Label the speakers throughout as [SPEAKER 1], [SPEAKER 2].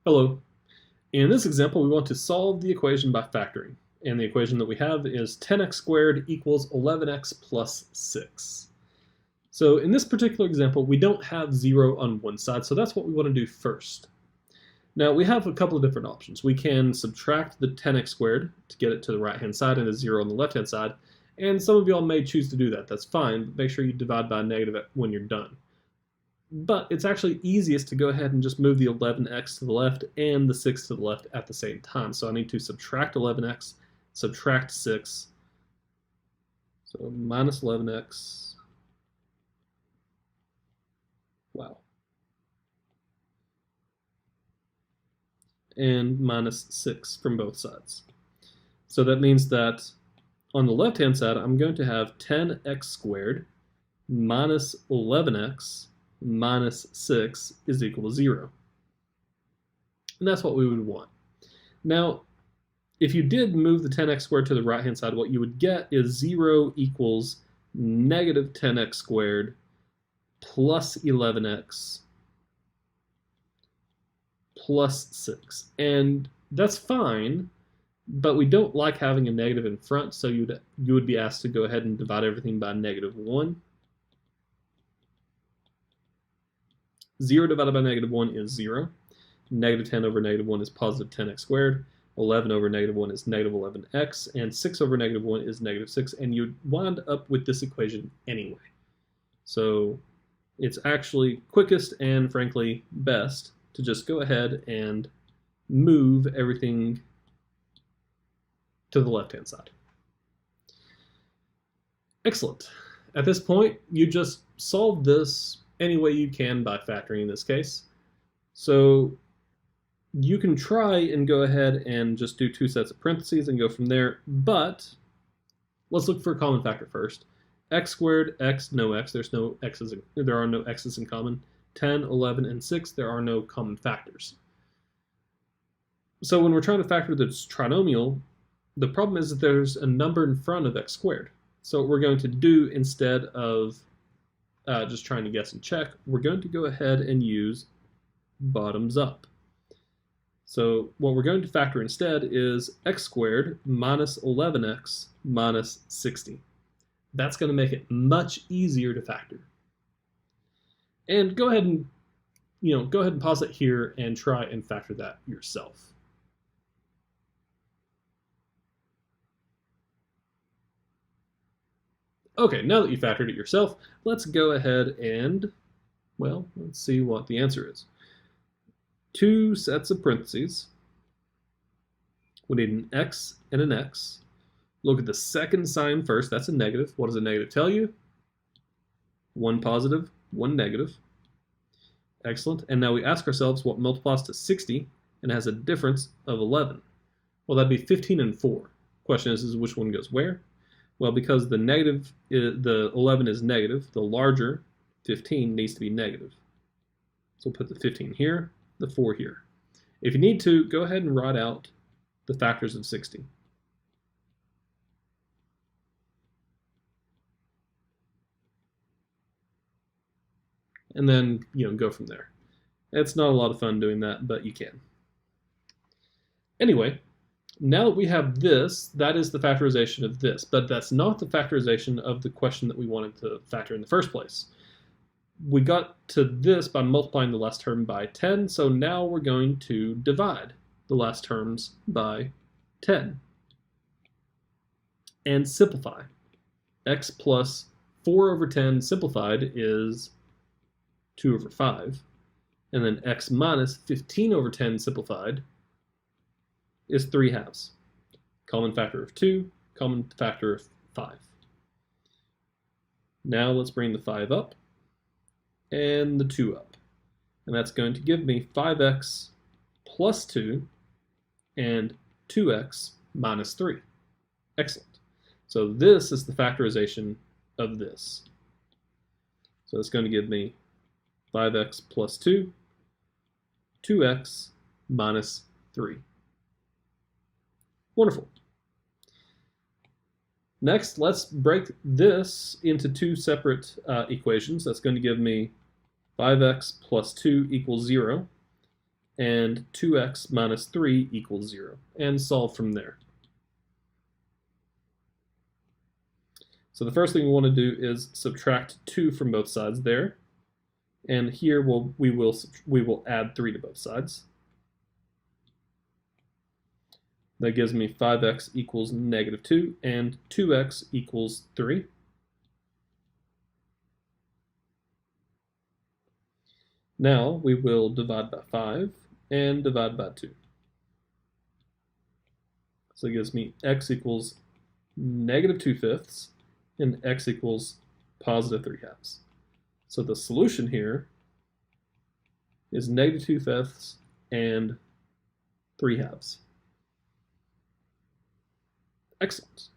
[SPEAKER 1] Hello. In this example, we want to solve the equation by factoring. And the equation that we have is 10x squared equals 11x plus 6. So in this particular example, we don't have 0 on one side, so that's what we want to do first. Now, we have a couple of different options. We can subtract the 10x squared to get it to the right-hand side and a 0 on the left-hand side. And some of y'all may choose to do that. That's fine, but make sure you divide by a negative when you're done. But it's actually easiest to go ahead and just move the 11x to the left and the 6 to the left at the same time. So I need to subtract 11x, subtract 6. So minus 11x. Wow. And minus 6 from both sides. So that means that on the left-hand side, I'm going to have 10x squared minus 11x minus 6 is equal to 0. And that's what we would want. Now, if you did move the 10x squared to the right-hand side, what you would get is 0 equals negative 10x squared plus 11x plus 6. And that's fine, but we don't like having a negative in front, so you would be asked to go ahead and divide everything by negative 1. 0 divided by negative 1 is 0. Negative 10 over negative 1 is positive 10x squared. 11 over negative 1 is negative 11x. And 6 over negative 1 is negative 6. And you'd wind up with this equation anyway. So it's actually quickest and, frankly, best to just go ahead and move everything to the left-hand side. Excellent. At this point, you just solve this any way you can by factoring in this case. So you can try and go ahead and just do 2 sets of parentheses and go from there, but let's look for a common factor first. X squared, x, no x, there are no x's in common. 10, 11, and 6, there are no common factors. So when we're trying to factor this trinomial, the problem is that there's a number in front of x squared. So what we're going to do instead of just trying to guess and check, we're going to go ahead and use bottoms up. So what we're going to factor instead is x squared minus 11x minus 60. That's going to make it much easier to factor. And go ahead and pause it here and try and factor that yourself. Okay, now that you factored it yourself, let's go ahead and, well, let's see what the answer is. 2 sets of parentheses. We need an x and an x. Look at the second sign first. That's a negative. What does a negative tell you? 1 positive, 1 negative. Excellent. And now we ask ourselves what multiplies to 60 and has a difference of 11. Well, that'd be 15 and 4. Question is which one goes where? Well, because the 11 is negative, the larger 15 needs to be negative. So we'll put the 15 here, the 4 here. If you need to, go ahead and write out the factors of 60. And then, go from there. It's not a lot of fun doing that, but you can. Anyway, now that we have this, that is the factorization of this, but that's not the factorization of the question that we wanted to factor in the first place. We got to this by multiplying the last term by 10, so now we're going to divide the last terms by 10 and simplify. X plus 4 over 10 simplified is 2 over 5, and then x minus 15 over 10 simplified is 3 halves. Common factor of 2, common factor of 5. Now let's bring the 5 up and the 2 up. And that's going to give me 5x plus 2 and 2x minus 3. Excellent. So this is the factorization of this. So it's going to give me 5x plus 2, 2x minus 3. Wonderful. Next, let's break this into 2 separate equations. That's going to give me 5x plus 2 equals 0. and 2x minus 3 equals 0, and solve from there. So the first thing we want to do is subtract 2 from both sides there, and here we will add 3 to both sides. That gives me 5x equals negative 2, and 2x equals 3. Now we will divide by 5 and divide by 2. So it gives me x equals negative 2/5 and x equals positive 3/2. So the solution here is negative 2/5 and 3/2. Excellent.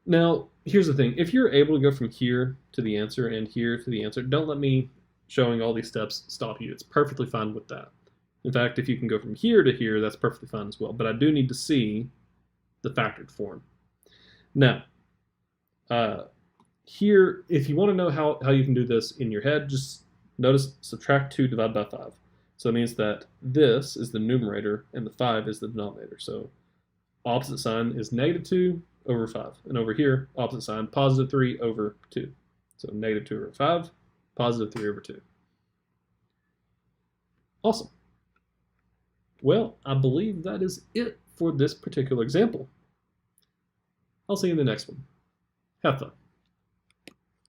[SPEAKER 1] Now, here's the thing. If you're able to go from here to the answer and here to the answer, don't let me showing all these steps stop you. It's perfectly fine with that. In fact, if you can go from here to here, that's perfectly fine as well. But I do need to see the factored form. Now, here, if you want to know how you can do this in your head, just notice subtract 2 divided by 5. So it means that this is the numerator and the 5 is the denominator. So opposite sign is negative 2 over 5. And over here, opposite sign, positive 3 over 2. So negative 2 over 5, positive 3 over 2. Awesome. Well, I believe that is it for this particular example. I'll see you in the next one. Have fun.